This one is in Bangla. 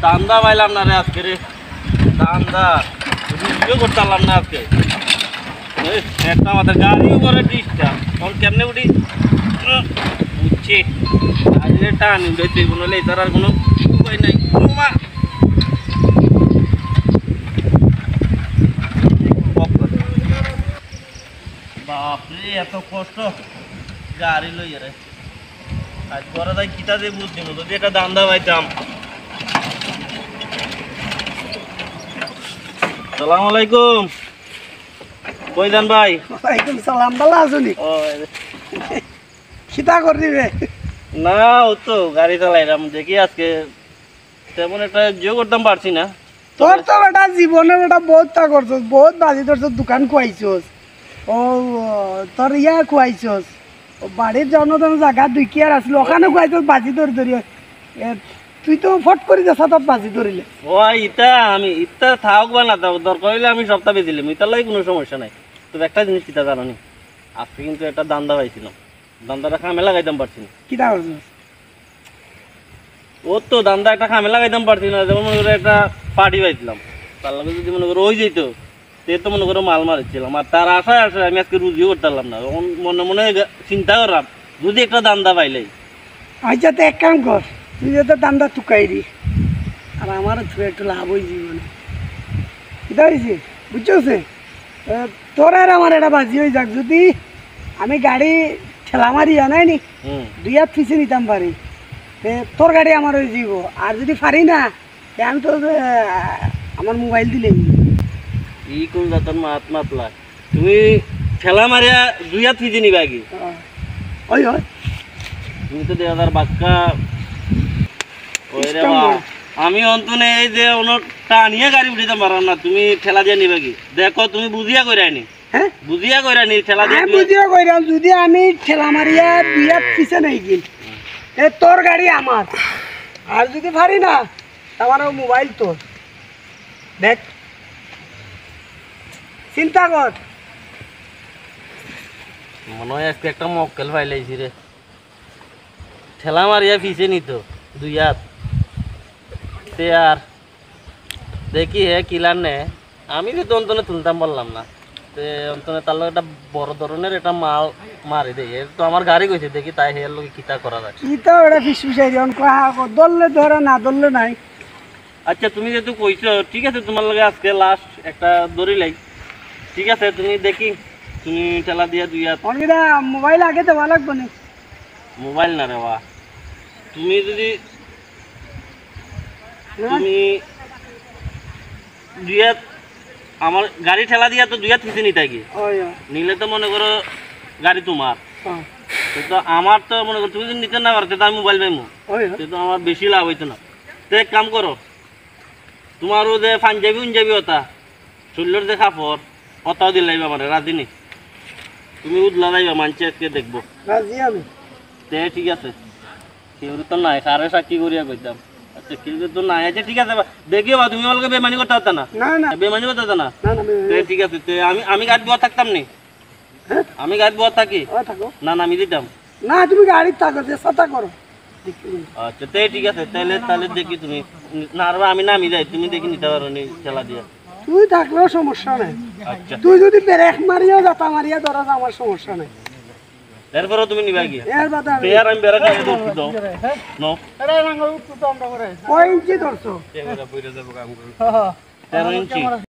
দান্দা পাইলাম না রে আজকে রে, দান্দা ভিডিও করতে পারলাম না আজকে। একটা আমাদের গাড়ি উপরে ডিস্টার্ব, তখন কেমনে উঠি বুঝছি গাড়ির টান উঠেছে, কোনো লেতার আর কোনো উপায় নাই। বাপরে এত কষ্ট গাড়ি লই রে, আজ পরে তাই কিতা দিয়ে বুঝছি না, যদি একটা দান্দা পাইতাম। সালাম আলাইকুম। কই যান ভাই? ওয়ালাইকুম সালাম। ভালো আছনি? খিতা করবি রে? না ও তো গাড়ি চালাইলাম, দেখি আজকে তেমন একটা জিও করতাম পারছি না। তোর তো বেটা জীবনে বেটা বহুত তা করছস, বহুত বাজি ধরছস, দোকান খুয়াইছস, ও তোর ইয়া খুয়াইছস, ও বাড়ির জন্মদিন জায়গা দুই কি আর আসলো ওখানে খুয়াইছস বাজি ধরে ধরি। তুই তো ফট করে যাস তো বাজি ধরিলে। ও ইটা আমি ইটা থাক বা না থাক, দরকার হইলে আমি সপ্তাহ বেঁধিলাম, ইটার লাগে কোনো সমস্যা নাই। তবে একটা জিনিস কিতা জানো নি, আজকে কিন্তু একটা দান্দা পাইছিলাম, দান্দাটা খামে লাগাইতাম পারছি না। কিতা করছস? ও তো দান্দা একটা খামে লাগাইতাম পারছি না। যেমন মনে করে একটা পার্টি পাইছিলাম, তার লগে যদি মনে করো ওই যেত, সে তো মনে করো মাল মারিছিলাম, আর তার আশায় আশায় আমি আজকে রুজিও করতে পারলাম না। মনে মনে চিন্তা করলাম যদি একটা দান্দা পাইলে। আচ্ছা তো এক কাম কর, তুই তো দান্দা টুকাইরি, আর আমার একটু লাভ হয়ে জীবনে। কিতা হয়েছে বুঝছস? তোর আর আমার এটা বাজি হয়ে যাক, যদি আমি গাড়ি ঠেলা মারি আনাই নি দুই হাত পিছিয়ে নিতাম পারি, তোর গাড়ি আমার হয়ে যাব। আর যদি পারি না আমি তো আমার মোবাইল দিলে ই কোন জাতর মাত মাতলা, তুমি ঠেলা মারিয়া দুই হাত ফিজি নিবা কি? ওই হয় তুমি তো দেওয়ার বাক্কা। ওই রে বা, আমি অন্তনে এই যে টানিয়ে গাড়ি উঠিতে পারলাম না, তুমি ঠেলা দিয়ে নিবে কি? দেখো তুমি বুঝিয়া কইরানি। হ্যাঁ বুঝিয়া কইরানি ঠেলা দিয়ে। বুঝিয়া কইরাম, যদি আমি ঠেলা মারিয়া দুই হাত পিছিয়ে নেই গিল তোর গাড়ি আমার, আর যদি পারি না আমার মোবাইল তোর। দেখ চিন্তা কর। মনে হয় আজকে একটা মক্কেল ফাইলাইছি রে, ঠেলা মারিয়া ফিসে নিত দুই হাত। সে আর দেখি হে কিলার নে, আমি তো অন্তনে তুলতাম বললাম না, তে অন্তনে তার একটা বড় ধরনের একটা মাল মারি দেয়। তো আমার গাড়ি গেছে, দেখি তাই হের লোক কিতা করা যায়। কিতা ওটা ফিস ফিসাই ধরলে ধরে না ধরলে নাই। আচ্ছা তুমি যেহেতু কইছো, ঠিক আছে তোমার লগে আজকে লাস্ট একটা দড়িলাই, ঠিক আছে তুমি দেখি তুমি ঠেলা দিয়া দুই হাত। অনেকটা মোবাইল আগে দেওয়া লাগবে না। মোবাইল না রে বা, তুমি যদি তুমি দুই হাত আমার গাড়ি ঠেলা দিয়া তো দুই হাত পিছিয়ে নিতে কি নিলে তো মনে করো গাড়ি তোমার, তো আমার তো মনে করো তুমি যদি নিতে না পারো তো আমি মোবাইল পাইমু, তো আমার বেশি লাভ হইতো না। তো এক কাম করো, তোমারও যে পাঞ্জাবি উঞ্জাবি ওটা শরীরের যে কাপড় ওটাও দিলাইবা, মানে রাজি নি তুমি উদলা যাইবা, মানছি আজকে দেখবো। রাজি আমি। তে ঠিক আছে, কেউ তো নাই, কারে সাক্ষী করিয়া কইতাম। আচ্ছা কেউ তো নাই, আছে ঠিক আছে দেখিও বা, তুমি আমাকে বেমানি করতে পারতা না? না বেমানি করতে পারতা না? না ঠিক আছে, আমি গাড়ি বয়া থাকতাম নি, আমি গাড়ি বয়া থাকি না, না আমি দিতাম না, তুমি গাড়ি থাকো চেষ্টা করো। আচ্ছা ঠিক আছে, তাহলে দেখি তুমি না, আর আমি নামি যাই, তুমি দেখি নিতে পারো নি খেলা দিয়া। তুই থাকলেও সমস্যা নেই, আচ্ছা তুই যদি ব্রেক মারিয়াও যাতা মারিয়া ধরা আমার সমস্যা নেই। এরপরও তুমি নিবা কি? এর বাদে আমি আমি বেড়া খাই দাও নো কয় ইঞ্চি ধরছো? 13 ইঞ্চি।